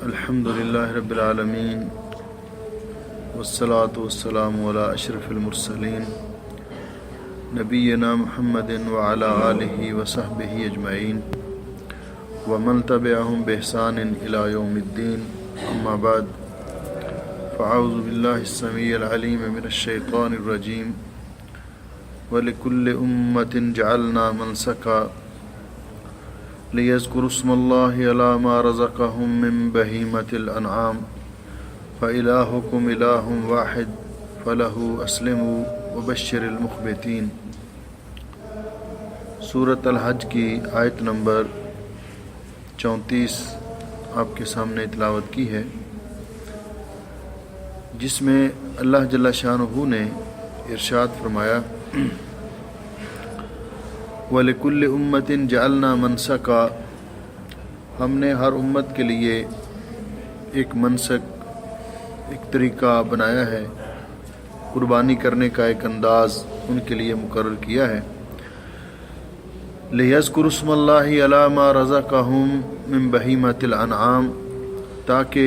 الحمد للہ رب العالمین والصلاة والسلام علی اشرف المرسلین نبینا محمد وعلی آلہ وصحبہ اجمعین ومن تبعہم بإحسان الی یوم الدین اما بعد فاعوذ باللہ السمیع العلیم من الشیطان الرجیم وَلِكُلِّ أُمَّةٍ جَعَلْنَا مَنْسَكًا لِيَذْكُرُوا اسْمَ اللَّهِ عَلَى مَا رَزَقَهُم مِّن بَهِيمَةِ الْأَنْعَامِ فَإِلَٰهُكُمْ إِلَٰهٌ وَاحِدٌ فَلَهُ أَسْلِمُوا وَبَشِّرِ الْمُخْبِتِينَ۔ سورۃ الحج کی آیت نمبر 34 آپ کے سامنے تلاوت کی ہے، جس میں اللہ جل شانہ نے ارشاد فرمایا وَلِكُلِّ أُمَّةٍ جَعَلْنَا مَنْسَكًا، ہم نے ہر امت کے لیے ایک منسک، ایک طریقہ بنایا ہے، قربانی کرنے کا ایک انداز ان کے لیے مقرر کیا ہے۔ لِيَذْكُرُوا اسْمَ اللَّهِ عَلَى مَا رَزَقَهُم مِّن بَهِيمَةِ الْأَنْعَامِ، تاکہ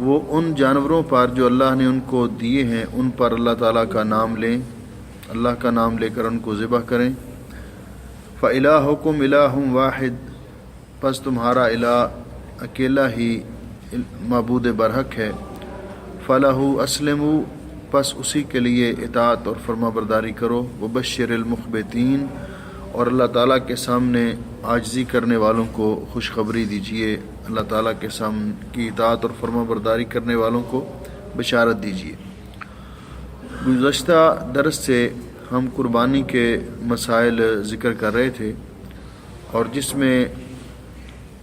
وہ ان جانوروں پر جو اللہ نے ان کو دیے ہیں ان پر اللہ تعالیٰ کا نام لیں، اللہ کا نام لے کر ان کو ذبح کریں۔ فَإِلَٰهُكُمْ إِلَٰهٌ وَاحِدٌ، پس تمہارا الہ اکیلا ہی معبود برحق ہے۔ فَلَهُ أَسْلِمُوا، پس اسی کے لیے اطاعت اور فرما برداری کرو۔ وَبَشِّرِ الْمُخْبِتِينَ، اور اللہ تعالیٰ کے سامنے عاجزی کرنے والوں کو خوشخبری دیجیے، اللہ تعالیٰ کے سامنے کی اطاعت اور فرما برداری کرنے والوں کو بشارت دیجیے۔ گزشتہ درس سے ہم قربانی کے مسائل ذکر کر رہے تھے، اور جس میں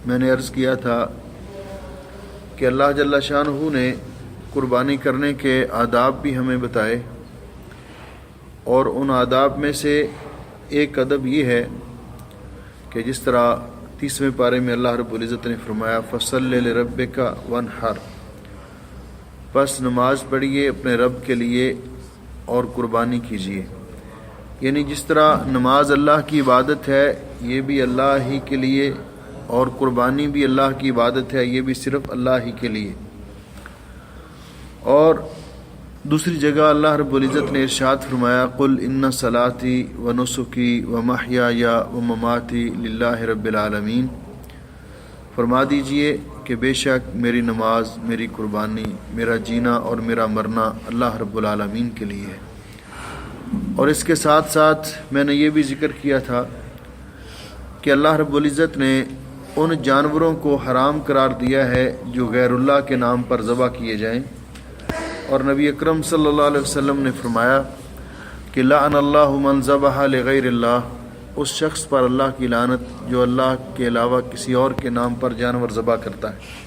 میں نے عرض کیا تھا کہ اللہ جل شانہ نے قربانی کرنے کے آداب بھی ہمیں بتائے، اور ان آداب میں سے ایک ادب یہ ہے کہ جس طرح 30ویں پارے میں اللہ رب العزت نے فرمایا فَصَلِّ لِرَبِّكَ وَانْحَرْ، پس نماز پڑھیے اپنے رب کے لیے اور قربانی کیجیے۔ یعنی جس طرح نماز اللہ کی عبادت ہے یہ بھی اللہ ہی کے لیے، اور قربانی بھی اللہ کی عبادت ہے یہ بھی صرف اللہ ہی کے لیے۔ اور دوسری جگہ اللہ رب العزت نے ارشاد فرمایا قُلْ إِنَّ صَلَاتِي وَنُسُكِي وَمَحْيَايَ وَمَمَاتِي لِلَّهِ رَبِّ الْعَالَمِينَ، فرما دیجئے کہ بے شک میری نماز، میری قربانی، میرا جینا اور میرا مرنا اللہ رب العالمین کے لیے ہے۔ اور اس کے ساتھ ساتھ میں نے یہ بھی ذکر کیا تھا کہ اللہ رب العزت نے ان جانوروں کو حرام قرار دیا ہے جو غیر اللہ کے نام پر ذبح کیے جائیں، اور نبی اکرم صلی اللہ علیہ وسلم نے فرمایا کہ لعن اللہ من ذبح لغیر اللہ، اس شخص پر اللہ کی لعنت جو اللہ کے علاوہ کسی اور کے نام پر جانور ذبح کرتا ہے۔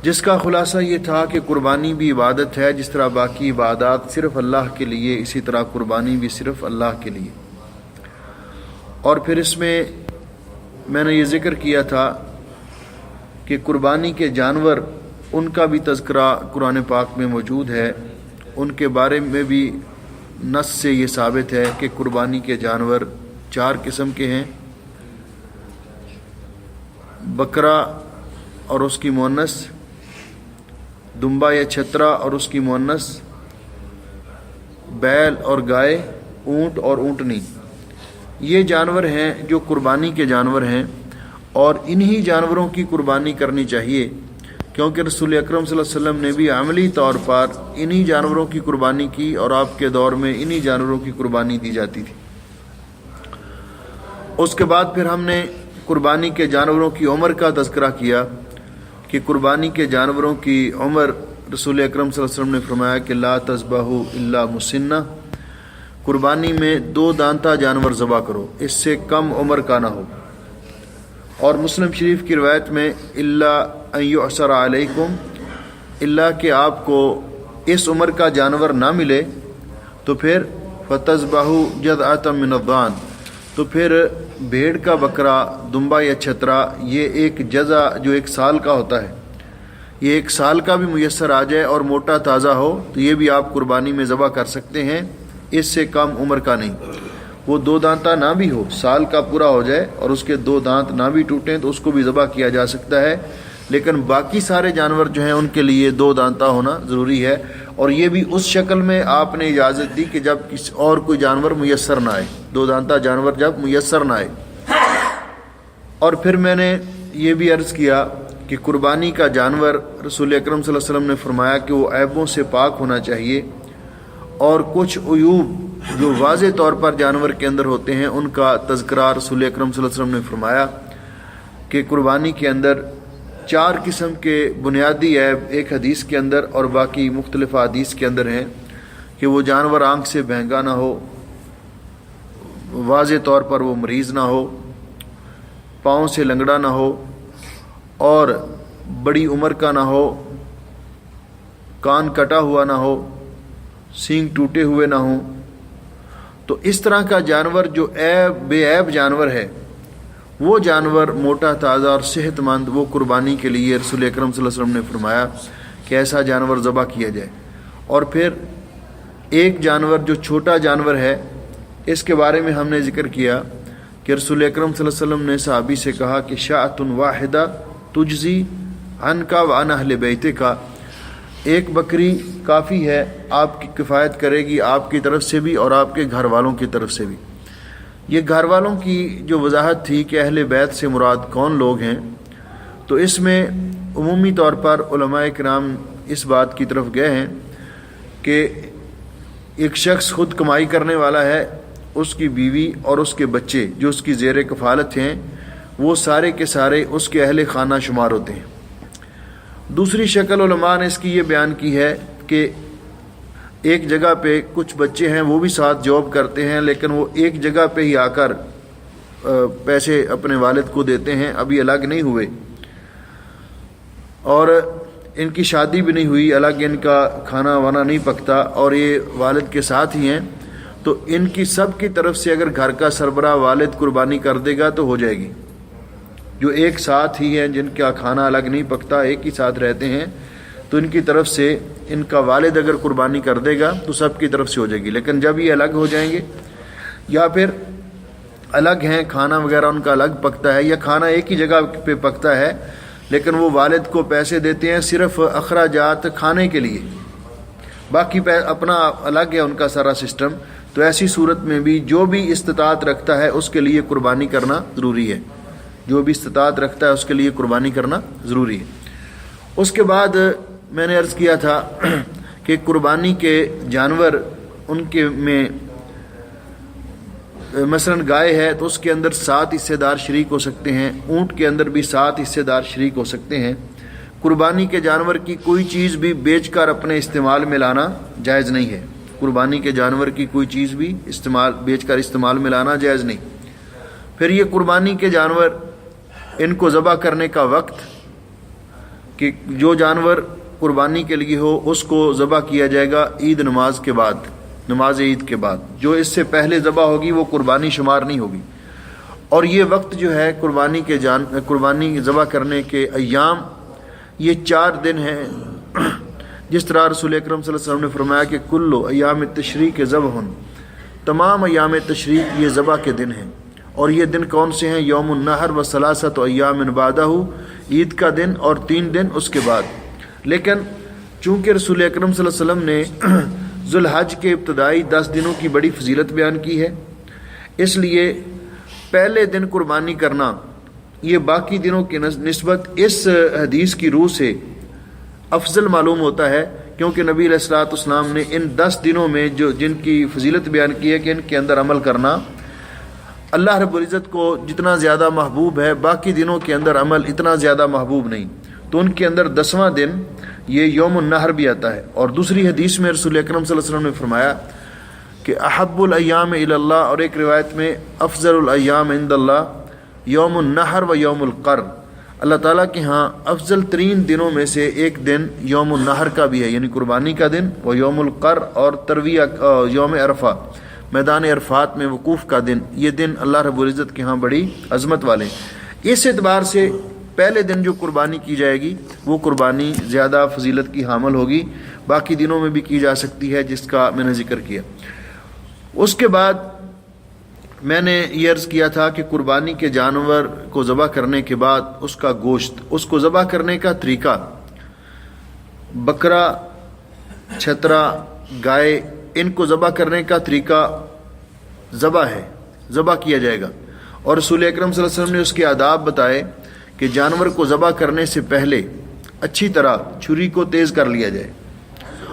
جس کا خلاصہ یہ تھا کہ قربانی بھی عبادت ہے، جس طرح باقی عبادات صرف اللہ کے لیے، اسی طرح قربانی بھی صرف اللہ کے لیے۔ اور پھر اس میں نے یہ ذکر کیا تھا کہ قربانی کے جانور ان کا بھی تذکرہ قرآن پاک میں موجود ہے، ان کے بارے میں بھی نص سے یہ ثابت ہے کہ قربانی کے جانور 4 قسم کے ہیں: بکرا اور اس کی مؤنث، دمبا یا چھترا اور اس کی مؤنث، بیل اور گائے، اونٹ اور اونٹنی۔ یہ جانور ہیں جو قربانی کے جانور ہیں، اور انہی جانوروں کی قربانی کرنی چاہیے، کیونکہ رسول اکرم صلی اللہ علیہ وسلم نے بھی عملی طور پر انہی جانوروں کی قربانی کی، اور آپ کے دور میں انہی جانوروں کی قربانی دی جاتی تھی۔ اس کے بعد پھر ہم نے قربانی کے جانوروں کی عمر کا تذکرہ کیا کہ قربانی کے جانوروں کی عمر رسول اکرم صلی اللہ علیہ وسلم نے فرمایا کہ لا تذبحوا الا مسنہ، قربانی میں 2 دانتہ جانور ذبح کرو، اس سے کم عمر کا نہ ہو۔ اور مسلم شریف کی روایت میں الا ان یعصر علیکم، الا کہ آپ کو اس عمر کا جانور نہ ملے تو پھر فتذبحوا جذعۃ من الضان، تو پھر بھیڑ کا بکرا، دمبا یا چھترا، یہ ایک جزع جو 1 سال کا ہوتا ہے، یہ 1 سال کا بھی میسر آ جائے اور موٹا تازہ ہو تو یہ بھی آپ قربانی میں ذبح کر سکتے ہیں، اس سے کم عمر کا نہیں۔ وہ 2 دانتہ نہ بھی ہو، سال کا پورا ہو جائے اور اس کے 2 دانت نہ بھی ٹوٹیں تو اس کو بھی ذبح کیا جا سکتا ہے، لیکن باقی سارے جانور جو ہیں ان کے لیے 2 دانتا ہونا ضروری ہے، اور یہ بھی اس شکل میں آپ نے اجازت دی کہ جب کسی اور کوئی جانور میسر نہ آئے، 2 دانتا جانور جب میسر نہ آئے۔ اور پھر میں نے یہ بھی عرض کیا کہ قربانی کا جانور رسول اکرم صلی اللہ علیہ وسلم نے فرمایا کہ وہ عیبوں سے پاک ہونا چاہیے، اور کچھ عیوب جو واضح طور پر جانور کے اندر ہوتے ہیں ان کا تذکرہ رسول اکرم صلی اللہ علیہ وسلم نے فرمایا کہ قربانی کے اندر 4 قسم کے بنیادی عیب ایک حدیث کے اندر اور باقی مختلف حدیث کے اندر ہیں، کہ وہ جانور آنکھ سے بہنگا نہ ہو، واضح طور پر وہ مریض نہ ہو، پاؤں سے لنگڑا نہ ہو، اور بڑی عمر کا نہ ہو، کان کٹا ہوا نہ ہو، سینگ ٹوٹے ہوئے نہ ہوں۔ تو اس طرح کا جانور جو بے عیب جانور ہے، وہ جانور موٹا تازہ اور صحت مند، وہ قربانی کے لیے رسول اکرم صلی اللہ علیہ وسلم نے فرمایا کہ ایسا جانور ذبح کیا جائے۔ اور پھر ایک جانور جو چھوٹا جانور ہے، اس کے بارے میں ہم نے ذکر کیا کہ رسول اکرم صلی اللہ علیہ وسلم نے صحابی سے کہا کہ شاۃ واحدہ تجزی عنک وعن اہل بیتک، ایک بکری کافی ہے، آپ کی کفایت کرے گی آپ کی طرف سے بھی اور آپ کے گھر والوں کی طرف سے بھی۔ یہ گھر والوں کی جو وضاحت تھی کہ اہل بیت سے مراد کون لوگ ہیں، تو اس میں عمومی طور پر علماء کرام اس بات کی طرف گئے ہیں کہ ایک شخص خود کمائی کرنے والا ہے، اس کی بیوی اور اس کے بچے جو اس کی زیر کفالت ہیں، وہ سارے کے سارے اس کے اہل خانہ شمار ہوتے ہیں۔ دوسری شکل علماء نے اس کی یہ بیان کی ہے کہ ایک جگہ پہ کچھ بچے ہیں، وہ بھی ساتھ جاب کرتے ہیں، لیکن وہ ایک جگہ پہ ہی آ کر پیسے اپنے والد کو دیتے ہیں، ابھی الگ نہیں ہوئے، اور ان کی شادی بھی نہیں ہوئی، الگ ان کا کھانا وانا نہیں پکتا، اور یہ والد کے ساتھ ہی ہیں۔ تو ان کی سب کی طرف سے اگر گھر کا سربراہ والد قربانی کر دے گا تو ہو جائے گی۔ جو ایک ساتھ ہی ہیں، جن کا کھانا الگ نہیں پکتا، ایک ہی ساتھ رہتے ہیں، تو ان کی طرف سے ان کا والد اگر قربانی کر دے گا تو سب کی طرف سے ہو جائے گی۔ لیکن جب یہ الگ ہو جائیں گے یا پھر الگ ہیں، کھانا وغیرہ ان کا الگ پکتا ہے، یا کھانا ایک ہی جگہ پہ پکتا ہے لیکن وہ والد کو پیسے دیتے ہیں صرف اخراجات کھانے کے لیے، باقی اپنا الگ ہے ان کا سارا سسٹم، تو ایسی صورت میں بھی جو بھی استطاعت رکھتا ہے اس کے لیے قربانی کرنا ضروری ہے، جو بھی استطاعت رکھتا ہے اس کے لیے قربانی کرنا ضروری ہے۔ اس کے بعد میں نے عرض کیا تھا کہ قربانی کے جانور ان کے میں مثلا گائے ہے تو اس کے اندر 7 حصے دار شریک ہو سکتے ہیں، اونٹ کے اندر بھی 7 حصے دار شریک ہو سکتے ہیں۔ قربانی کے جانور کی کوئی چیز بھی بیچ کر اپنے استعمال میں لانا جائز نہیں ہے، قربانی کے جانور کی کوئی چیز بھی بیچ کر استعمال میں لانا جائز نہیں۔ پھر یہ قربانی کے جانور ان کو ذبح کرنے کا وقت، کہ جو جانور قربانی کے لیے ہو اس کو ذبح کیا جائے گا عید نماز کے بعد، نماز عید کے بعد، جو اس سے پہلے ذبح ہوگی وہ قربانی شمار نہیں ہوگی۔ اور یہ وقت جو ہے قربانی ذبح کرنے کے ایام، یہ 4 دن ہیں، جس طرح رسول اکرم صلی اللہ علیہ وسلم نے فرمایا کہ کلو ایام تشریق ذبح، تمام ایام تشریق یہ ذبح کے دن ہیں۔ اور یہ دن کون سے ہیں؟ یوم النحر و ثلاثۃ ایام بعدہ، عید کا دن اور 3 دن اس کے بعد۔ لیکن چونکہ رسول اکرم صلی اللہ علیہ وسلم نے ذوالحج کے ابتدائی 10 دنوں کی بڑی فضیلت بیان کی ہے، اس لیے پہلے دن قربانی کرنا یہ باقی دنوں کی نسبت اس حدیث کی روح سے افضل معلوم ہوتا ہے، کیونکہ نبی علیہ الصلوۃ والسلام نے ان 10 دنوں میں جن کی فضیلت بیان کی ہے کہ ان کے اندر عمل کرنا اللہ رب العزت کو جتنا زیادہ محبوب ہے، باقی دنوں کے اندر عمل اتنا زیادہ محبوب نہیں، تو ان کے اندر 10واں دن یہ یوم النحر بھی آتا ہے۔ اور دوسری حدیث میں رسول اکرم صلی اللہ علیہ وسلم نے فرمایا کہ احب الایام الی اللہ، اور ایک روایت میں افضل الایام عند اللہ یوم النحر و یوم القر، اللہ تعالیٰ کے ہاں افضل ترین دنوں میں سے ایک دن یوم النحر کا بھی ہے، یعنی قربانی کا دن، و یوم القر اور ترویہ یوم عرفہ، میدان عرفات میں وقوف کا دن، یہ دن اللہ رب العزت کے ہاں بڑی عظمت والے ہیں۔ اس اعتبار سے پہلے دن جو قربانی کی جائے گی وہ قربانی زیادہ فضیلت کی حامل ہوگی، باقی دنوں میں بھی کی جا سکتی ہے جس کا میں نے ذکر کیا۔ اس کے بعد میں نے یہ عرض کیا تھا کہ قربانی کے جانور کو ذبح کرنے کے بعد اس کا گوشت، اس کو ذبح کرنے کا طریقہ، بکرا، چھترا، گائے، ان کو ذبح کرنے کا طریقہ ذبح ہے، ذبح کیا جائے گا. اور رسول اکرم صلی اللہ علیہ وسلم نے اس کے آداب بتائے کہ جانور کو ذبح کرنے سے پہلے اچھی طرح چھری کو تیز کر لیا جائے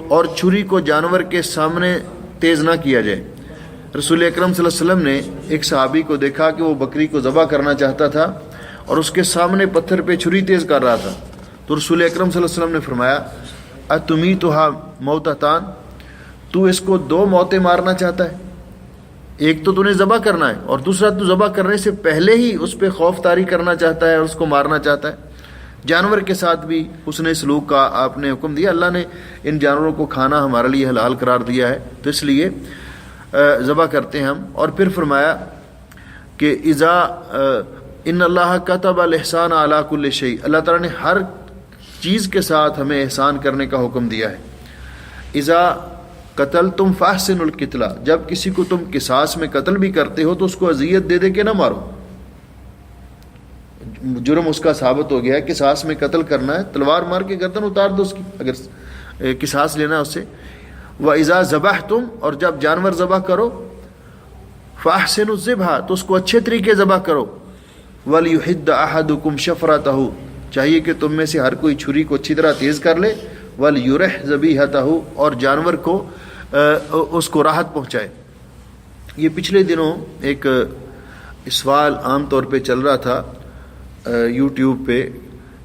اور چھری کو جانور کے سامنے تیز نہ کیا جائے. رسول اکرم صلی اللہ علیہ وسلم نے ایک صحابی کو دیکھا کہ وہ بکری کو ذبح کرنا چاہتا تھا اور اس کے سامنے پتھر پہ چھری تیز کر رہا تھا. تو رسول اکرم صلی اللہ علیہ وسلم نے فرمایا اتمیتھا موتتان، تو اس کو دو موتیں مارنا چاہتا ہے، ایک تو نے ذبح کرنا ہے اور دوسرا تو ذبح کرنے سے پہلے ہی اس پہ خوف طاری کرنا چاہتا ہے اور اس کو مارنا چاہتا ہے. جانور کے ساتھ بھی حسن سلوک کا آپ نے حکم دیا. اللہ نے ان جانوروں کو کھانا ہمارے لیے حلال قرار دیا ہے، تو اس لیے ذبح کرتے ہیں ہم. اور پھر فرمایا کہ اذا ان اللہ کتب الاحسان علی کل شیء، اللہ تعالیٰ نے ہر چیز کے ساتھ ہمیں احسان کرنے کا حکم دیا ہے. اذا قتلتم فاحسنوا القتلہ، جب کسی کو تم قصاص میں قتل بھی کرتے ہو تو اس کو اذیت دے دے کے نہ مارو. جرم اس کا ثابت ہو گیا ہے، قصاص میں قتل کرنا ہے، تلوار مار کے گردن اتار دو اس کی اگر قصاص لینا ہے اس سے. وَإِذَا ذَبَحْتُمْ، اور جب جانور ذبح کرو، فَأَحْسِنُوا الذِّبْحَ، تو اس کو اچھے طریقے ذبح کرو. وَلْيُحِدَّ أَحَدُكُمْ شَفْرَتَهُ، چاہیے کہ تم میں سے ہر کوئی چھری کو اچھی طرح تیز کر لے. وَلْيُرِحْ ذَبِيحَتَهُ، اور جانور کو اس کو راحت پہنچائے. یہ پچھلے دنوں ایک سوال عام طور پہ چل رہا تھا یوٹیوب پہ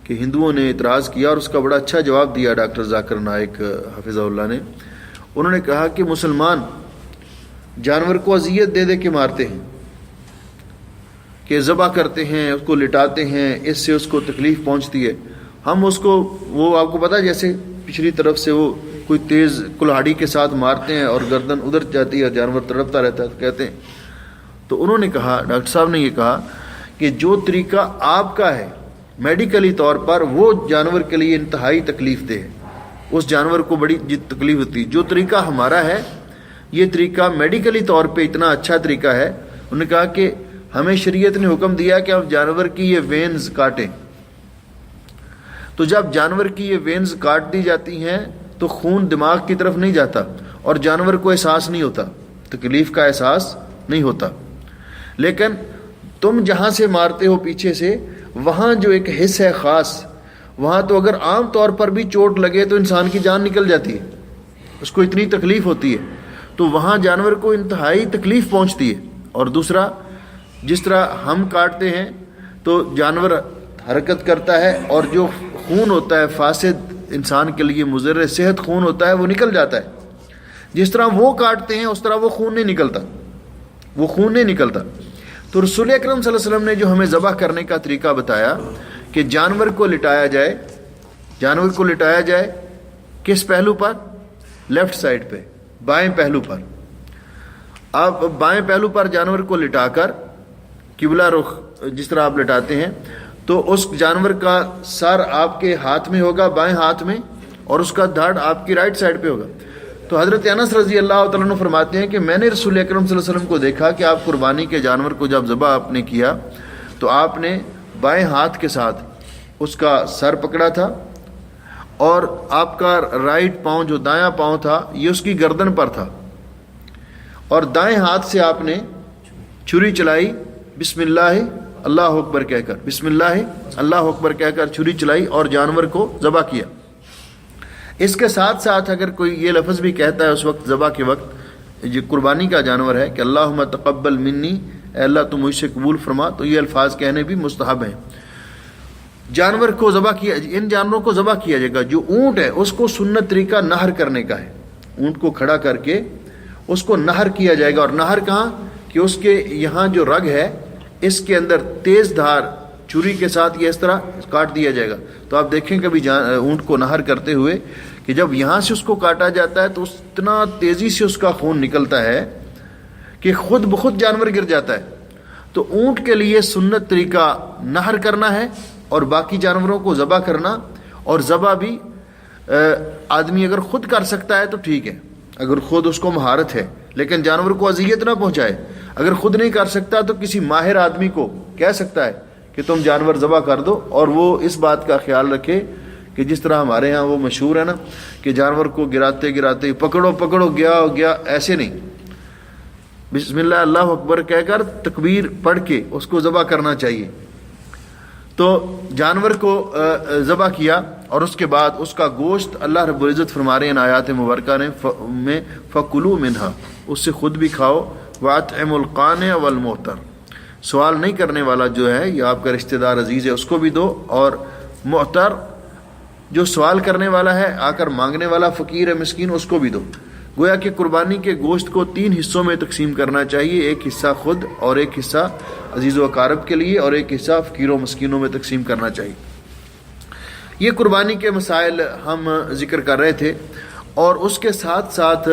کہ ہندوؤں نے اعتراض کیا اور اس کا بڑا اچھا جواب دیا ڈاکٹر ذاکر نائک حفظہ اللہ نے. انہوں نے کہا کہ مسلمان جانور کو اذیت دے دے کے مارتے ہیں، کہ ذبح کرتے ہیں، اس کو لٹاتے ہیں، اس سے اس کو تکلیف پہنچتی ہے. ہم اس کو، وہ آپ کو پتہ جیسے پچھلی طرف سے وہ کوئی تیز کلہاڑی کے ساتھ مارتے ہیں اور گردن ادھر جاتی ہے، جانور تڑپتا رہتا ہے، تو کہتے ہیں. تو انہوں نے کہا، ڈاکٹر صاحب نے یہ کہا کہ جو طریقہ آپ کا ہے میڈیکلی طور پر وہ جانور کے لیے انتہائی تکلیف دہ ہے، اس جانور کو بڑی تکلیف ہوتی ہے. جو طریقہ ہمارا ہے یہ طریقہ میڈیکلی طور پہ اتنا اچھا طریقہ ہے. انہوں نے کہا کہ ہمیں شریعت نے حکم دیا کہ آپ جانور کی یہ وینز کاٹیں. تو جب جانور کی یہ وینز کاٹ دی جاتی ہیں تو خون دماغ کی طرف نہیں جاتا اور جانور کو احساس نہیں ہوتا، تکلیف کا احساس نہیں ہوتا. لیکن تم جہاں سے مارتے ہو پیچھے سے، وہاں جو ایک حص ہے خاص، وہاں تو اگر عام طور پر بھی چوٹ لگے تو انسان کی جان نکل جاتی ہے، اس کو اتنی تکلیف ہوتی ہے. تو وہاں جانور کو انتہائی تکلیف پہنچتی ہے. اور دوسرا، جس طرح ہم کاٹتے ہیں تو جانور حرکت کرتا ہے اور جو خون ہوتا ہے فاسد، انسان کے لیے مضر صحت خون ہوتا ہے، وہ نکل جاتا ہے. جس طرح وہ کاٹتے ہیں اس طرح وہ خون نہیں نکلتا، وہ خون نہیں نکلتا. تو رسول اکرم صلی اللہ علیہ وسلم نے جو ہمیں ذبح کرنے کا طریقہ بتایا کہ جانور کو لٹایا جائے، جانور کو لٹایا جائے کس پہلو پر؟ لیفٹ سائڈ پہ، بائیں پہلو پر. آپ بائیں پہلو پر جانور کو لٹا کر قبلہ رخ جس طرح آپ لٹاتے ہیں، تو اس جانور کا سر آپ کے ہاتھ میں ہوگا، بائیں ہاتھ میں، اور اس کا دھڑ آپ کی رائٹ سائڈ پہ ہوگا. تو حضرت انس رضی اللہ تعالیٰ عنہ فرماتے ہیں کہ میں نے رسول اکرم صلی اللہ علیہ وسلم کو دیکھا کہ آپ قربانی کے جانور کو جب ذبح آپ نے کیا تو آپ نے بائیں ہاتھ کے ساتھ اس کا سر پکڑا تھا اور آپ کا رائٹ پاؤں، جو دایاں پاؤں تھا، یہ اس کی گردن پر تھا، اور دائیں ہاتھ سے آپ نے چھری چلائی، بسم اللہ اللہ اکبر کہہ کر، بسم اللہ اللہ اکبر کہہ کر چھری چلائی اور جانور کو ذبح کیا. اس کے ساتھ ساتھ اگر کوئی یہ لفظ بھی کہتا ہے اس وقت ذبح کے وقت، یہ قربانی کا جانور ہے، کہ اللہم تقبل منی، اے اللہ تم مجھ سے قبول فرما، تو یہ الفاظ کہنے بھی مستحب ہیں. جانور کو ذبح کیا، ان جانوروں کو ذبح کیا جائے گا. جو اونٹ ہے اس کو سنت طریقہ نہر کرنے کا ہے، اونٹ کو کھڑا کر کے اس کو نہر کیا جائے گا. اور نہر کہاں؟ کہ اس کے یہاں جو رگ ہے اس کے اندر تیز دھار چھری کے ساتھ یہ اس طرح کاٹ دیا جائے گا. تو آپ دیکھیں کبھی اونٹ کو نہر کرتے ہوئے کہ جب یہاں سے اس کو کاٹا جاتا ہے تو اتنا تیزی سے اس کا خون نکلتا ہے کہ خود بخود جانور گر جاتا ہے. تو اونٹ کے لیے سنت طریقہ نہر کرنا ہے اور باقی جانوروں کو ذبح کرنا. اور ذبح بھی آدمی اگر خود کر سکتا ہے تو ٹھیک ہے، اگر خود اس کو مہارت ہے، لیکن جانور کو اذیت نہ پہنچائے. اگر خود نہیں کر سکتا تو کسی ماہر آدمی کو کہہ سکتا ہے کہ تم جانور ذبح کر دو، اور وہ اس بات کا خیال رکھے کہ جس طرح ہمارے ہاں وہ مشہور ہے نا کہ جانور کو گراتے گراتے پکڑو پکڑو گیا، ایسے نہیں، بسم اللہ اللہ اکبر کہہ کر تکبیر پڑھ کے اس کو ذبح کرنا چاہیے۔ تو جانور کو ذبح کیا اور اس کے بعد اس کا گوشت اللہ رب العزت فرما رہے ہیں آیات مبارکہ میں فَكُلُوا مِنْهَا، اس سے خود بھی کھاؤ، وَأَطْعِمُوا الْقَانِعَ وَالْمُعْتَرَ، سوال نہیں کرنے والا جو ہے یا آپ کا رشتہ دار عزیز ہے اس کو بھی دو، اور معتر جو سوال کرنے والا ہے آ کر مانگنے والا فقیر ہے مسکین اس کو بھی دو۔ گویا کہ قربانی کے گوشت کو 3 حصوں میں تقسیم کرنا چاہیے، ایک حصہ خود اور ایک حصہ عزیز و اقارب کے لیے اور ایک حصہ فقیروں مسکینوں میں تقسیم کرنا چاہیے۔ یہ قربانی کے مسائل ہم ذکر کر رہے تھے، اور اس کے ساتھ ساتھ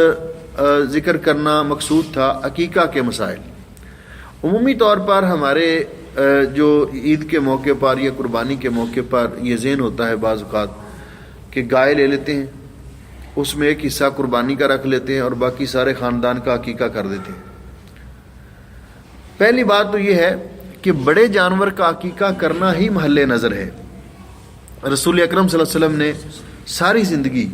ذکر کرنا مقصود تھا عقیقہ کے مسائل۔ عمومی طور پر ہمارے جو عید کے موقع پر یا قربانی کے موقع پر یہ ذہن ہوتا ہے بعض اوقات کہ گائے لے لیتے ہیں، اس میں ایک حصہ قربانی کا رکھ لیتے ہیں اور باقی سارے خاندان کا عقیقہ کر دیتے ہیں۔ پہلی بات تو یہ ہے کہ بڑے جانور کا عقیقہ کرنا ہی محل نظر ہے۔ رسول اکرم صلی اللہ علیہ وسلم نے ساری زندگی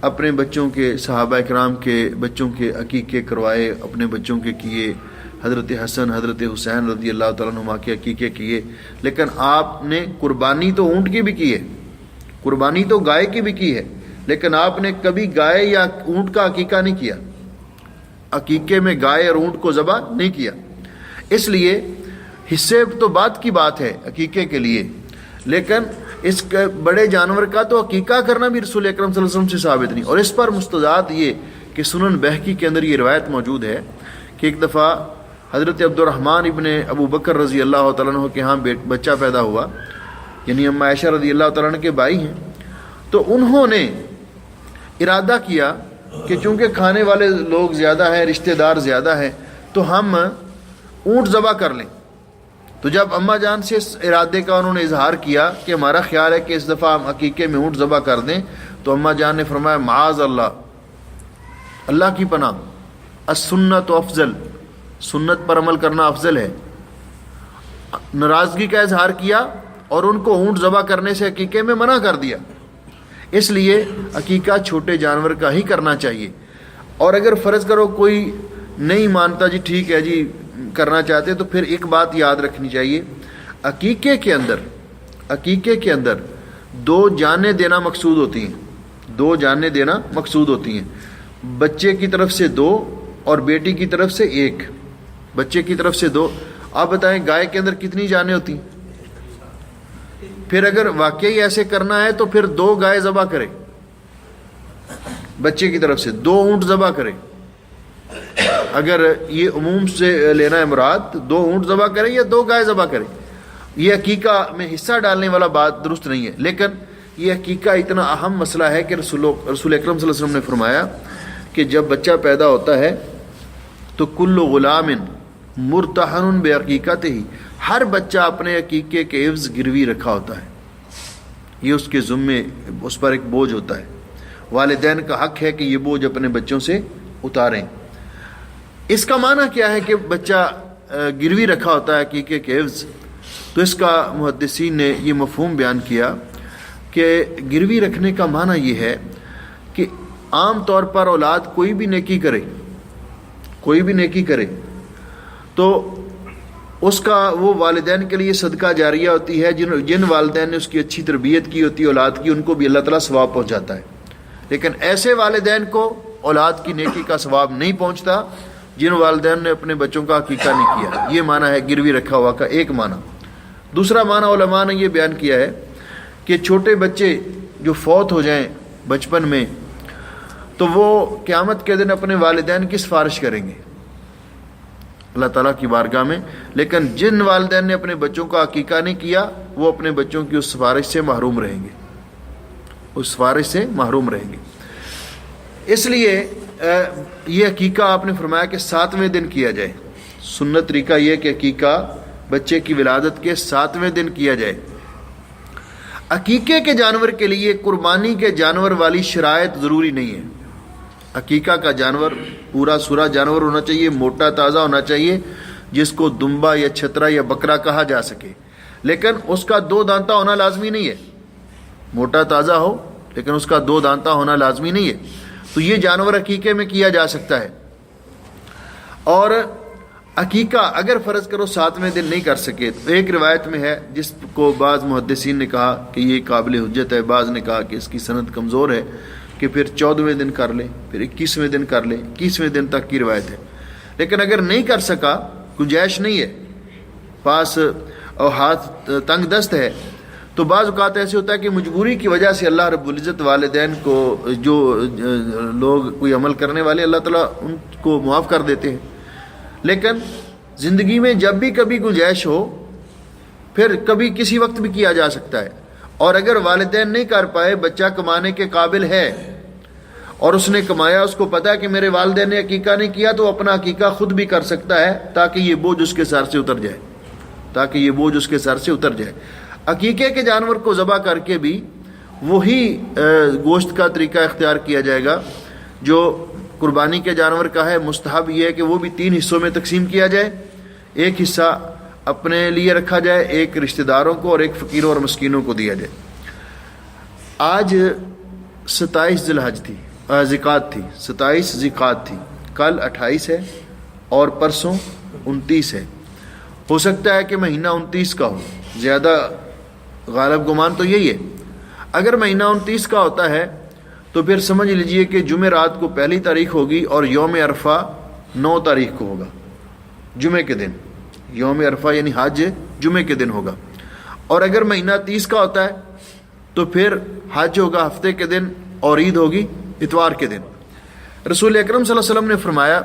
اپنے بچوں کے، صحابہ اکرام کے بچوں کے عقیقے کروائے، اپنے بچوں کے کیے، حضرت حسن حضرت حسین رضی اللہ تعالیٰ عنہما کے عقیقے کیے، لیکن آپ نے قربانی تو اونٹ کی بھی کی ہے، قربانی تو گائے کی بھی کی ہے، لیکن آپ نے کبھی گائے یا اونٹ کا عقیقہ نہیں کیا، عقیقے میں گائے اور اونٹ کو ذبح نہیں کیا۔ اس لیے حصے تو بات کی بات ہے عقیقے کے لیے، لیکن اس بڑے جانور کا تو عقیقہ کرنا بھی رسول اکرم صلی اللہ علیہ وسلم سے ثابت نہیں۔ اور اس پر مستداد یہ کہ سنن بہقی کے اندر یہ روایت موجود ہے کہ ایک دفعہ حضرت عبد الرحمن ابن ابو بکر رضی اللہ تعالیٰ عنہ کے ہاں بچہ پیدا ہوا، یعنی اما عائشہ رضی اللہ تعالیٰ عنہ کے بھائی ہیں، تو انہوں نے ارادہ کیا کہ چونکہ کھانے والے لوگ زیادہ ہیں، رشتہ دار زیادہ ہیں، تو ہم اونٹ ذبح کر لیں۔ تو جب اماں جان سے اس ارادے کا انہوں نے اظہار کیا کہ ہمارا خیال ہے کہ اس دفعہ ہم عقیقے میں اونٹ ذبح کر دیں، تو اماں جان نے فرمایا معاذ اللہ، اللہ کی پناہ، السنت افضل، سنت پر عمل کرنا افضل ہے۔ ناراضگی کا اظہار کیا اور ان کو اونٹ ذبح کرنے سے عقیقے میں منع کر دیا۔ اس لیے عقیقہ چھوٹے جانور کا ہی کرنا چاہیے۔ اور اگر فرض کرو کوئی نہیں مانتا جی ٹھیک ہے جی کرنا چاہتے، تو پھر ایک بات یاد رکھنی چاہیے، عقیقے کے اندر 2 جانیں دینا مقصود ہوتی ہیں، 2 جانیں دینا مقصود ہوتی ہیں، بچے کی طرف سے 2 اور بیٹی کی طرف سے 1، بچے کی طرف سے 2۔ آپ بتائیں گائے کے اندر کتنی جانیں ہوتی ہیں؟ پھر اگر واقعی ایسے کرنا ہے تو پھر 2 گائے ذبح کرے، بچے کی طرف سے 2 اونٹ ذبح کرے۔ اگر یہ عموم سے لینا ہے مراد، 2 اونٹ ذبح کرے یا 2 گائے ذبح کرے، یہ عقیقہ میں حصہ ڈالنے والا بات درست نہیں ہے۔ لیکن یہ عقیقہ اتنا اہم مسئلہ ہے کہ رسول اکرم صلی اللہ علیہ وسلم نے فرمایا کہ جب بچہ پیدا ہوتا ہے تو کل غلام مرتہن بعقیقتہ، ہر بچہ اپنے عقیقے کے عوض گروی رکھا ہوتا ہے، یہ اس کے ذمے، اس پر ایک بوجھ ہوتا ہے، والدین کا حق ہے کہ یہ بوجھ اپنے بچوں سے اتاریں۔ اس کا معنی کیا ہے کہ بچہ گروی رکھا ہوتا ہے عقیقے کے عوض؟ تو اس کا محدثین نے یہ مفہوم بیان کیا کہ گروی رکھنے کا معنی یہ ہے کہ عام طور پر اولاد کوئی بھی نیکی کرے تو اس کا وہ والدین کے لیے صدقہ جاریہ ہوتی ہے، جن والدین نے اس کی اچھی تربیت کی ہوتی ہے اولاد کی، ان کو بھی اللہ تعالیٰ ثواب پہنچاتا ہے۔ لیکن ایسے والدین کو اولاد کی نیکی کا ثواب نہیں پہنچتا جن والدین نے اپنے بچوں کا عقیقہ نہیں کیا۔ یہ معنی ہے گروی رکھا ہوا کا ایک معنی۔ دوسرا معنی علماء نے یہ بیان کیا ہے کہ چھوٹے بچے جو فوت ہو جائیں بچپن میں تو وہ قیامت کے دن اپنے والدین کی سفارش کریں گے اللہ تعالیٰ کی بارگاہ میں، لیکن جن والدین نے اپنے بچوں کا عقیقہ نہیں کیا وہ اپنے بچوں کی اس سفارش سے محروم رہیں گے، اس لیے یہ عقیقہ آپ نے فرمایا کہ 7ویں دن کیا جائے۔ سنت طریقہ یہ کہ عقیقہ بچے کی ولادت کے 7ویں دن کیا جائے۔ عقیقے کے جانور کے لیے قربانی کے جانور والی شرائط ضروری نہیں ہے۔ عقیقہ کا جانور پورا سورا جانور ہونا چاہیے، موٹا تازہ ہونا چاہیے، جس کو دمبا یا چھترا یا بکرا کہا جا سکے، لیکن اس کا 2 دانتا ہونا لازمی نہیں ہے۔ موٹا تازہ ہو لیکن اس کا 2 دانتا ہونا لازمی نہیں ہے، تو یہ جانور عقیقے میں کیا جا سکتا ہے۔ اور عقیقہ اگر فرض کرو 7ویں دن نہیں کر سکے، تو ایک روایت میں ہے جس کو بعض محدثین نے کہا کہ یہ قابل حجت ہے، بعض نے کہا کہ اس کی سند کمزور ہے، کہ پھر 14ویں دن کر لے، پھر 21ویں دن کر لے، 21ویں دن تک کی روایت ہے۔ لیکن اگر نہیں کر سکا، گنجائش نہیں ہے، پاس اور ہاتھ تنگ دست ہے، تو بعض اوقات ایسے ہوتا ہے کہ مجبوری کی وجہ سے اللہ رب العزت والدین کو، جو لوگ کوئی عمل کرنے والے، اللہ تعالیٰ ان کو معاف کر دیتے ہیں۔ لیکن زندگی میں جب بھی کبھی گنجائش ہو، پھر کبھی کسی وقت بھی کیا جا سکتا ہے۔ اور اگر والدین نہیں کر پائے، بچہ کمانے کے قابل ہے اور اس نے کمایا، اس کو پتا ہے کہ میرے والدین نے عقیقہ نہیں کیا، تو اپنا عقیقہ خود بھی کر سکتا ہے، تاکہ یہ بوجھ اس کے سر سے اتر جائے، تاکہ یہ بوجھ اس کے سر سے اتر جائے۔ عقیقے کے جانور کو ذبح کر کے بھی وہی گوشت کا طریقہ اختیار کیا جائے گا جو قربانی کے جانور کا ہے۔ مستحب یہ ہے کہ وہ بھی 3 حصوں میں تقسیم کیا جائے، ایک حصہ اپنے لیے رکھا جائے، ایک رشتہ داروں کو اور ایک فقیروں اور مسکینوں کو دیا جائے۔ آج 27 ذی الحج تھی، ذیقعد تھی، 27 ذیقعد تھی، کل 28 ہے اور پرسوں 29 ہے۔ ہو سکتا ہے کہ مہینہ 29 کا ہو، زیادہ غالب گمان تو یہی ہے۔ اگر مہینہ 29 کا ہوتا ہے تو پھر سمجھ لیجئے کہ جمعرات کو 1 تاریخ ہوگی اور یوم عرفہ 9 تاریخ کو ہوگا، جمعے کے دن۔ یوم عرفہ یعنی حج جمعے کے دن ہوگا۔ اور اگر مہینہ 30 کا ہوتا ہے تو پھر حج ہوگا ہفتے کے دن اور عید ہوگی اتوار کے دن۔ رسول اکرم صلی اللہ علیہ وسلم نے فرمایا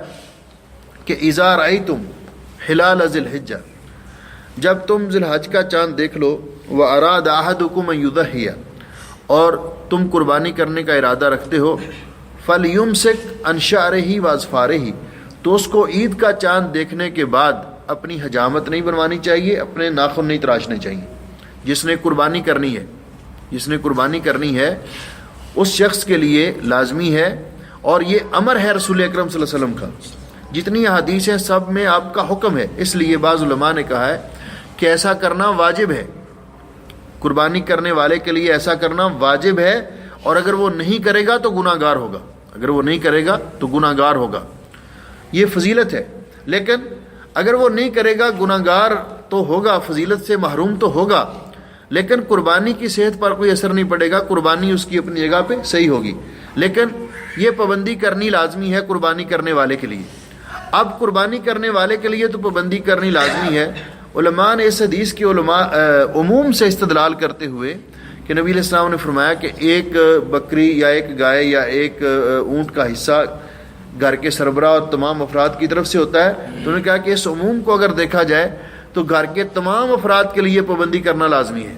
کہ اذا رأیتم ہلال ذی الحجہ، جب تم ذی الحج کا چاند دیکھ لو، واراد احدکم ان یضحی، اور تم قربانی کرنے کا ارادہ رکھتے ہو، فلیمسک عن شعرہ واظفارہ، تو اس کو عید کا چاند دیکھنے کے بعد اپنی حجامت نہیں بنوانی چاہیے، اپنے ناخن نہیں تراشنے چاہیے۔ جس نے قربانی کرنی ہے، جس نے قربانی کرنی ہے اس شخص کے لیے لازمی ہے، اور یہ امر ہے رسول اکرم صلی اللہ علیہ وسلم کا۔ جتنی احادیث ہیں سب میں آپ کا حکم ہے، اس لیے بعض علماء نے کہا ہے کہ ایسا کرنا واجب ہے، قربانی کرنے والے کے لیے ایسا کرنا واجب ہے، اور اگر وہ نہیں کرے گا تو گناہ گار ہوگا، اگر وہ نہیں کرے گا تو گناہ گار ہوگا۔ یہ فضیلت ہے، لیکن اگر وہ نہیں کرے گا گناہ گار تو ہوگا، فضیلت سے محروم تو ہوگا، لیکن قربانی کی صحت پر کوئی اثر نہیں پڑے گا، قربانی اس کی اپنی جگہ پہ صحیح ہوگی۔ لیکن یہ پابندی کرنی لازمی ہے قربانی کرنے والے کے لیے۔ اب قربانی کرنے والے کے لیے تو پابندی کرنی لازمی ہے۔ علماء نے اس حدیث کے عموم سے استدلال کرتے ہوئے کہ نبی علیہ السلام نے فرمایا کہ ایک بکری یا ایک گائے یا ایک اونٹ کا حصہ گھر کے سربراہ اور تمام افراد کی طرف سے ہوتا ہے، تو انہوں نے کہا کہ اس عموم کو اگر دیکھا جائے تو گھر کے تمام افراد کے لیے پابندی کرنا لازمی ہے،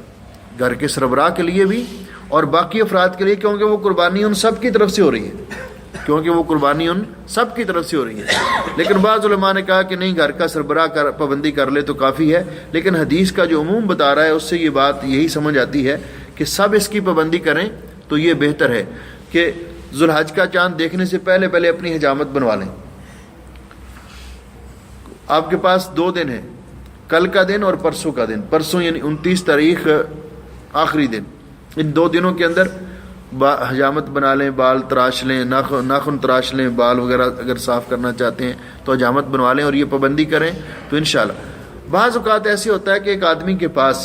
گھر کے سربراہ کے لیے بھی اور باقی افراد کے لیے، کیونکہ وہ قربانی ان سب کی طرف سے ہو رہی ہے، کیونکہ وہ قربانی ان سب کی طرف سے ہو رہی ہے۔ لیکن بعض علماء نے کہا کہ نہیں، گھر کا سربراہ پابندی کر لے تو کافی ہے، لیکن حدیث کا جو عموم بتا رہا ہے اس سے یہ بات یہی سمجھ آتی ہے کہ سب اس کی پابندی کریں تو یہ بہتر ہے کہ ذو الحج کا چاند دیکھنے سے پہلے اپنی حجامت بنوا لیں۔ آپ کے پاس 2 دن ہیں، کل کا دن اور پرسوں کا دن۔ پرسوں یعنی 29 تاریخ آخری دن، ان 2 دنوں کے اندر حجامت بنا لیں، بال تراش لیں، ناخن تراش لیں، بال وغیرہ اگر صاف کرنا چاہتے ہیں تو حجامت بنوا لیں اور یہ پابندی کریں تو انشاءاللہ۔ بعض اوقات ایسے ہوتا ہے کہ ایک آدمی کے پاس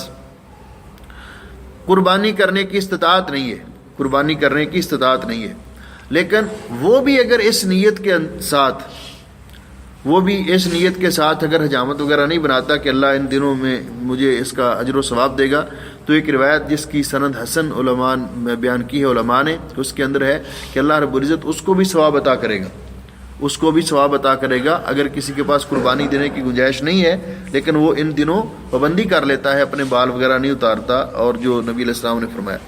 قربانی کرنے کی استطاعت نہیں ہے، قربانی کرنے کی استطاعت نہیں ہے، لیکن وہ بھی اگر اس نیت کے ساتھ اگر حجامت وغیرہ نہیں بناتا کہ اللہ ان دنوں میں مجھے اس کا اجر و ثواب دے گا، تو ایک روایت جس کی سند حسن علماء میں بیان کی ہے علماء نے، اس کے اندر ہے کہ اللہ رب العزت اس کو بھی ثواب عطا کرے گا، اس کو بھی ثواب عطا کرے گا اگر کسی کے پاس قربانی دینے کی گنجائش نہیں ہے، لیکن وہ ان دنوں پابندی کر لیتا ہے، اپنے بال وغیرہ نہیں اتارتا، اور جو نبی علیہ السلام نے فرمایا۔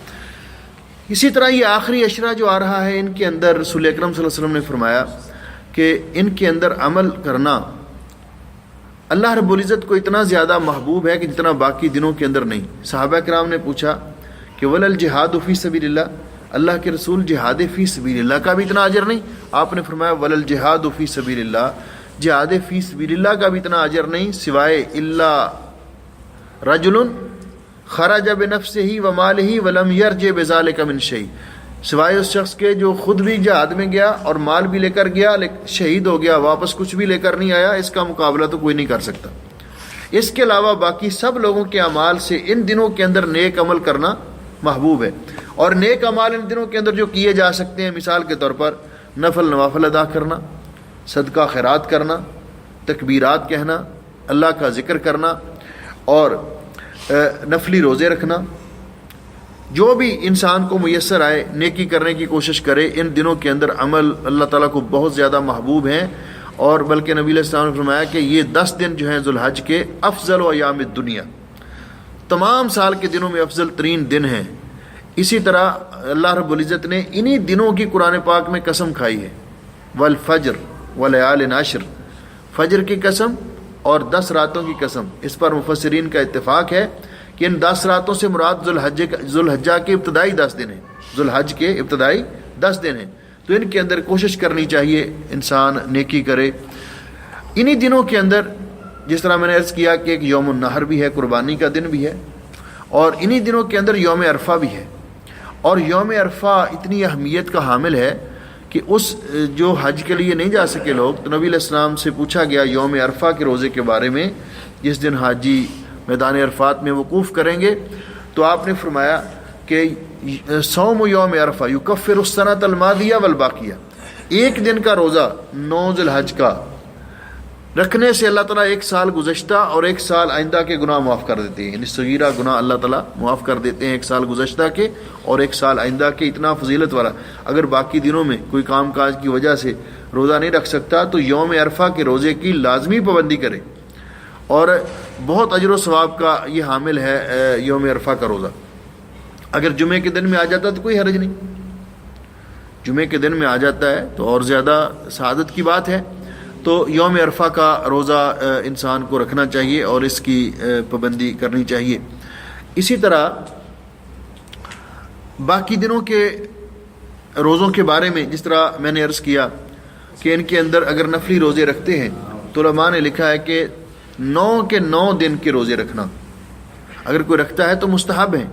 اسی طرح یہ آخری عشرہ جو آ رہا ہے، ان کے اندر رسول اکرم صلی اللہ علیہ وسلم نے فرمایا کہ ان کے اندر عمل کرنا اللہ رب العزت کو اتنا زیادہ محبوب ہے کہ جتنا باقی دنوں کے اندر نہیں۔ صحابہ کرام نے پوچھا کہ ولل جہاد فی سبیل اللہ، اللہ کے رسول جہاد فی سبیل اللہ کا بھی اتنا اجر نہیں. آپ نے فرمایا ولل جہاد فی سبیل اللہ، جہاد فی سبیل اللہ کا بھی اتنا اجر نہیں سوائے الا رجل خرج بنفسہ ومالہ ولم یرجع بذلک من شیء، سوائے اس شخص کے جو خود بھی جہاد میں گیا اور مال بھی لے کر گیا لیکن شہید ہو گیا، واپس کچھ بھی لے کر نہیں آیا. اس کا مقابلہ تو کوئی نہیں کر سکتا. اس کے علاوہ باقی سب لوگوں کے اعمال سے ان دنوں کے اندر نیک عمل کرنا محبوب ہے. اور نیک اعمال ان دنوں کے اندر جو کیے جا سکتے ہیں، مثال کے طور پر نفل نوافل ادا کرنا، صدقہ خیرات کرنا، تکبیرات کہنا، اللہ کا ذکر کرنا اور نفلی روزے رکھنا، جو بھی انسان کو میسر آئے نیکی کرنے کی کوشش کرے. ان دنوں کے اندر عمل اللہ تعالیٰ کو بہت زیادہ محبوب ہیں. اور بلکہ نبی علیہ السلام نے فرمایا کہ یہ 10 دن جو ہیں ذو الحج کے افضل و ایام الدنیا، تمام سال کے دنوں میں افضل ترین دن ہیں. اسی طرح اللہ رب العزت نے انہی دنوں کی قرآن پاک میں قسم کھائی ہے، والفجر ولیال عشر، فجر کی قسم اور 10 راتوں کی قسم. اس پر مفسرین کا اتفاق ہے کہ ان 10 راتوں سے مراد ذو الحجہ کے ابتدائی 10 دن ہیں، ذو الحج کے ابتدائی 10 دن ہیں. تو ان کے اندر کوشش کرنی چاہیے انسان نیکی کرے. انہی دنوں کے اندر جس طرح میں نے عرض کیا کہ ایک یوم النحر بھی ہے، قربانی کا دن بھی ہے، اور انہی دنوں کے اندر یوم عرفہ بھی ہے. اور یوم عرفہ اتنی اہمیت کا حامل ہے کہ اس جو حج کے لیے نہیں جا سکے لوگ، تو نبی علیہ السلام سے پوچھا گیا یوم عرفہ کے روزے کے بارے میں، جس دن حاجی میدان عرفات میں وقوف کریں گے. تو آپ نے فرمایا کہ صوم یوم عرفہ یکفر السنۃ الماضیہ والباقیہ، ایک دن کا روزہ 9 ذی الحج کا رکھنے سے اللہ تعالیٰ 1 سال گزشتہ اور 1 سال آئندہ کے گناہ معاف کر دیتے ہیں. یعنی صغیرہ گناہ اللہ تعالیٰ معاف کر دیتے ہیں 1 سال گزشتہ کے اور 1 سال آئندہ کے. اتنا فضیلت والا. اگر باقی دنوں میں کوئی کام کاج کی وجہ سے روزہ نہیں رکھ سکتا تو یوم عرفہ کے روزے کی لازمی پابندی کرے، اور بہت اجر و ثواب کا یہ حامل ہے یوم عرفہ کا روزہ. اگر جمعے کے دن میں آ جاتا تو کوئی حرج نہیں، جمعے کے دن میں آ جاتا ہے تو اور زیادہ سعادت کی بات ہے. تو یوم عرفہ کا روزہ انسان کو رکھنا چاہیے اور اس کی پابندی کرنی چاہیے. اسی طرح باقی دنوں کے روزوں کے بارے میں جس طرح میں نے عرض کیا کہ ان کے اندر اگر نفلی روزے رکھتے ہیں تو علماء نے لکھا ہے کہ 9 کے 9 دن کے روزے رکھنا اگر کوئی رکھتا ہے تو مستحب ہے.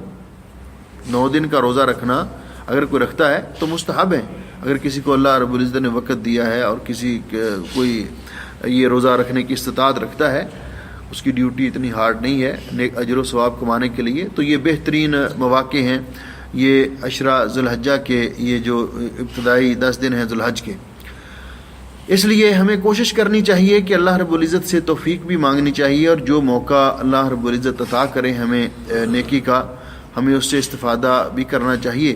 9 دن کا روزہ رکھنا اگر کوئی رکھتا ہے تو مستحب ہے. اگر کسی کو اللہ رب العزت نے وقت دیا ہے اور کسی کوئی یہ روزہ رکھنے کی استطاعت رکھتا ہے، اس کی ڈیوٹی اتنی ہارڈ نہیں ہے نیک اجر و ثواب کمانے کے لیے، تو یہ بہترین مواقع ہیں یہ عشرہ ذو الحجہ کے، یہ جو ابتدائی 10 دن ہیں ذو الحج کے. اس لیے ہمیں کوشش کرنی چاہیے کہ اللہ رب العزت سے توفیق بھی مانگنی چاہیے، اور جو موقع اللہ رب العزت عطا کرے ہمیں نیکی کا، ہمیں اس سے استفادہ بھی کرنا چاہیے.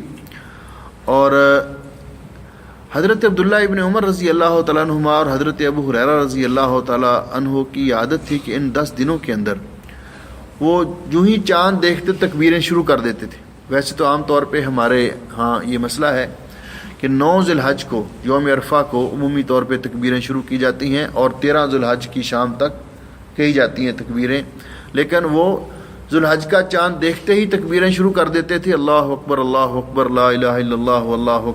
اور حضرت عبداللہ ابن عمر رضی اللہ تعالیٰ عنہما اور حضرت ابو ہریرہ رضی اللہ تعالیٰ عنہ کی عادت تھی کہ ان 10 دنوں کے اندر وہ جو ہی چاند دیکھتے تکبیریں شروع کر دیتے تھے. ویسے تو عام طور پہ ہمارے ہاں یہ مسئلہ ہے کہ 9 ذی الحج کو یوم عرفہ کو عمومی طور پہ تکبیریں شروع کی جاتی ہیں اور 13 ذی الحج کی شام تک کہی جاتی ہیں تکبیریں، لیکن وہ ذو الحج کا چاند دیکھتے ہی تکبیریں شروع کر دیتے تھے، اللہ اکبر لا الہ الا اللہ واللہ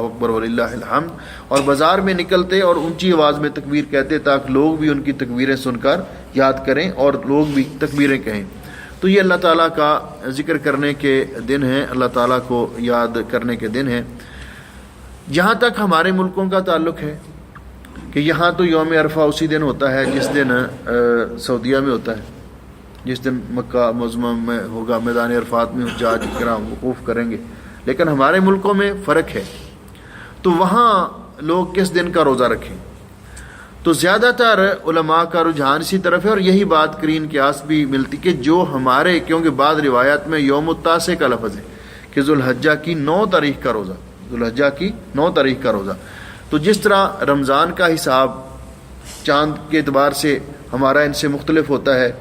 اکبر وللہ الحمد، اور بازار میں نکلتے اور اونچی آواز میں تکبیر کہتے تاکہ لوگ بھی ان کی تکبیریں سن کر یاد کریں اور لوگ بھی تکبیریں کہیں. تو یہ اللہ تعالیٰ کا ذکر کرنے کے دن ہیں، اللہ تعالیٰ کو یاد کرنے کے دن ہیں. جہاں تک ہمارے ملکوں کا تعلق ہے کہ یہاں تو یوم عرفہ اسی دن ہوتا ہے جس دن سعودیہ میں ہوتا ہے، جس دن مکہ معظمہ میں ہوگا، میدان عرفات میں حجاج کرام وقوف کریں گے. لیکن ہمارے ملکوں میں فرق ہے، تو وہاں لوگ کس دن کا روزہ رکھیں. تو زیادہ تر علماء کا رجحان اسی طرف ہے، اور یہی بات قرین قیاس بھی ملتی کہ جو ہمارے، کیونکہ بعض روایات میں یوم التاسع کا لفظ ہے کہ ذو الحجہ کی 9 تاریخ کا روزہ، ذو الحجہ کی 9 تاریخ کا روزہ. تو جس طرح رمضان کا حساب چاند کے اعتبار سے ہمارا ان سے مختلف ہوتا ہے،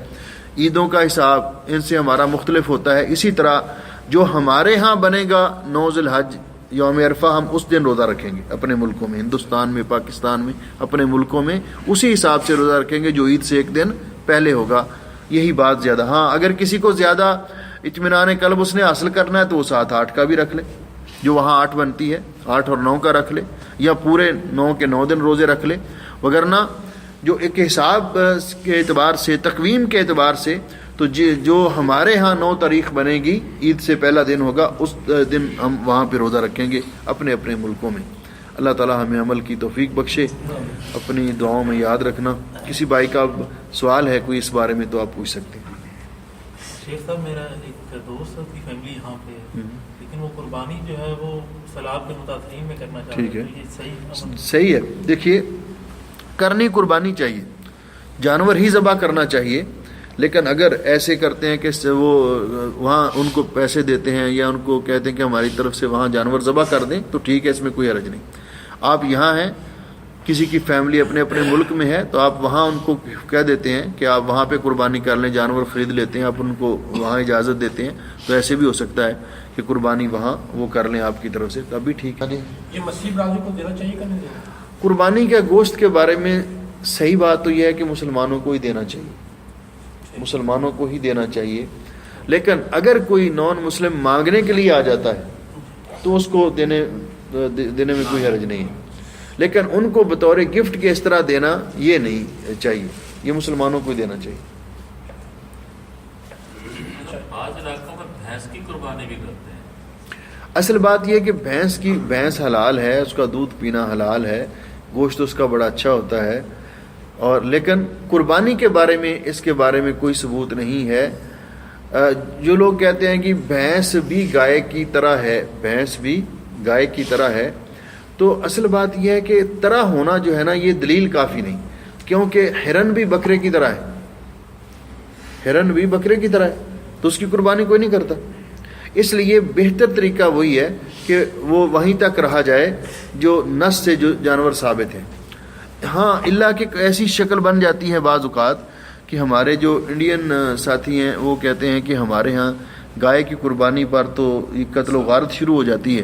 عیدوں کا حساب ان سے ہمارا مختلف ہوتا ہے، اسی طرح جو ہمارے ہاں بنے گا 9 ذی الحج یوم عرفہ، ہم اس دن روزہ رکھیں گے اپنے ملکوں میں، ہندوستان میں، پاکستان میں، اپنے ملکوں میں اسی حساب سے روزہ رکھیں گے جو عید سے 1 دن پہلے ہوگا. یہی بات زیادہ. ہاں اگر کسی کو زیادہ اطمینان قلب اس نے حاصل کرنا ہے تو وہ 7-8 کا بھی رکھ لے، جو وہاں 8 بنتی ہے 8 اور 9 کا رکھ لے، یا پورے 9 کے 9 دن روزے رکھ لے، وگرنہ جو ایک حساب کے اعتبار سے، تقویم کے اعتبار سے، تو جو ہمارے ہاں 9 تاریخ بنے گی، عید سے پہلا دن ہوگا، اس دن ہم وہاں پہ روزہ رکھیں گے اپنے اپنے ملکوں میں۔ اللہ تعالی ہمیں عمل کی توفیق بخشے۔ اپنی دعاؤں میں یاد رکھنا۔ کسی بھائی کا سوال ہے کوئی اس بارے میں تو آپ پوچھ سکتے ہیں۔ شیخ صاحب، میرا ایک دوست کی فیملی یہاں پہ ہے، لیکن وہ قربانی جو ہے وہ سلاب کے متاثرین میں کرنا چاہتے ہیں، ٹھیک ہے، یہ صحیح ہے۔ دیکھیے، کرنی قربانی چاہیے، جانور ہی ذبح کرنا چاہیے، لیکن اگر ایسے کرتے ہیں کہ وہ وہاں ان کو پیسے دیتے ہیں یا ان کو کہتے ہیں کہ ہماری طرف سے وہاں جانور ذبح کر دیں تو ٹھیک ہے، اس میں کوئی حرج نہیں۔ آپ یہاں ہیں، کسی کی فیملی اپنے اپنے ملک میں ہے، تو آپ وہاں ان کو کہہ دیتے ہیں کہ آپ وہاں پہ قربانی کر لیں، جانور خرید لیتے ہیں، آپ ان کو وہاں اجازت دیتے ہیں، تو ایسے بھی ہو سکتا ہے کہ قربانی وہاں وہ کر لیں آپ کی طرف سے، تب بھی ٹھیک ہے۔ یہ مسیح برادری کو دینا چاہیے کہ نہیں دینا؟ قربانی کے گوشت کے بارے میں صحیح بات تو یہ ہے کہ مسلمانوں کو ہی دینا چاہیے، مسلمانوں کو ہی دینا چاہیے، لیکن اگر کوئی نان مسلم مانگنے کے لیے آ جاتا ہے تو اس کو دینے میں کوئی حرج نہیں ہے، لیکن ان کو بطور گفٹ کے اس طرح دینا یہ نہیں چاہیے، یہ مسلمانوں کو ہی دینا چاہیے۔ بعض علاقوں میں بھینس کی قربانی بھی کرتے ہیں۔ اصل بات یہ ہے کہ بھینس حلال ہے، اس کا دودھ پینا حلال ہے، گوشت اس کا بڑا اچھا ہوتا ہے، اور لیکن قربانی کے بارے میں اس کے بارے میں کوئی ثبوت نہیں ہے۔ جو لوگ کہتے ہیں کہ بھینس بھی گائے کی طرح ہے، بھینس بھی گائے کی طرح ہے، تو اصل بات یہ ہے کہ طرح ہونا جو ہے نا، یہ دلیل کافی نہیں، کیونکہ ہرن بھی بکرے کی طرح ہے، ہرن بھی بکرے کی طرح ہے، تو اس کی قربانی کوئی نہیں کرتا۔ اس لیے بہتر طریقہ وہی ہے کہ وہ وہیں تک رہا جائے جو نس سے جو جانور ثابت ہیں۔ ہاں، اللہ کی ایسی شکل بن جاتی ہے بعض اوقات کہ ہمارے جو انڈین ساتھی ہیں وہ کہتے ہیں کہ ہمارے ہاں گائے کی قربانی پر تو یہ قتل و غارت شروع ہو جاتی ہے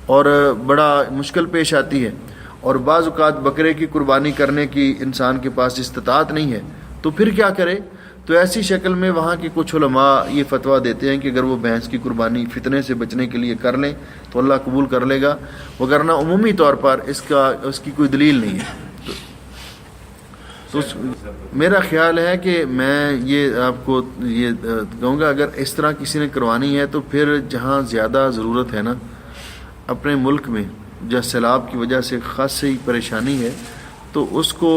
اور بڑا مشکل پیش آتی ہے، اور بعض اوقات بکرے کی قربانی کرنے کی انسان کے پاس استطاعت نہیں ہے، تو پھر کیا کرے؟ تو ایسی شکل میں وہاں کے کچھ علماء یہ فتویٰ دیتے ہیں کہ اگر وہ بھینس کی قربانی فتنے سے بچنے کے لیے کر لیں تو اللہ قبول کر لے گا، وگرنہ عمومی طور پر اس کی کوئی دلیل نہیں ہے۔ تو میرا خیال ہے کہ میں یہ آپ کو یہ کہوں گا، اگر اس طرح کسی نے کروانی ہے تو پھر جہاں زیادہ ضرورت ہے نا اپنے ملک میں، جہاں سیلاب کی وجہ سے خاصی پریشانی ہے، تو اس کو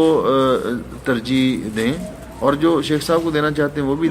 ترجیح دیں، اور جو شیخ صاحب کو دینا چاہتے ہیں وہ بھی دیں۔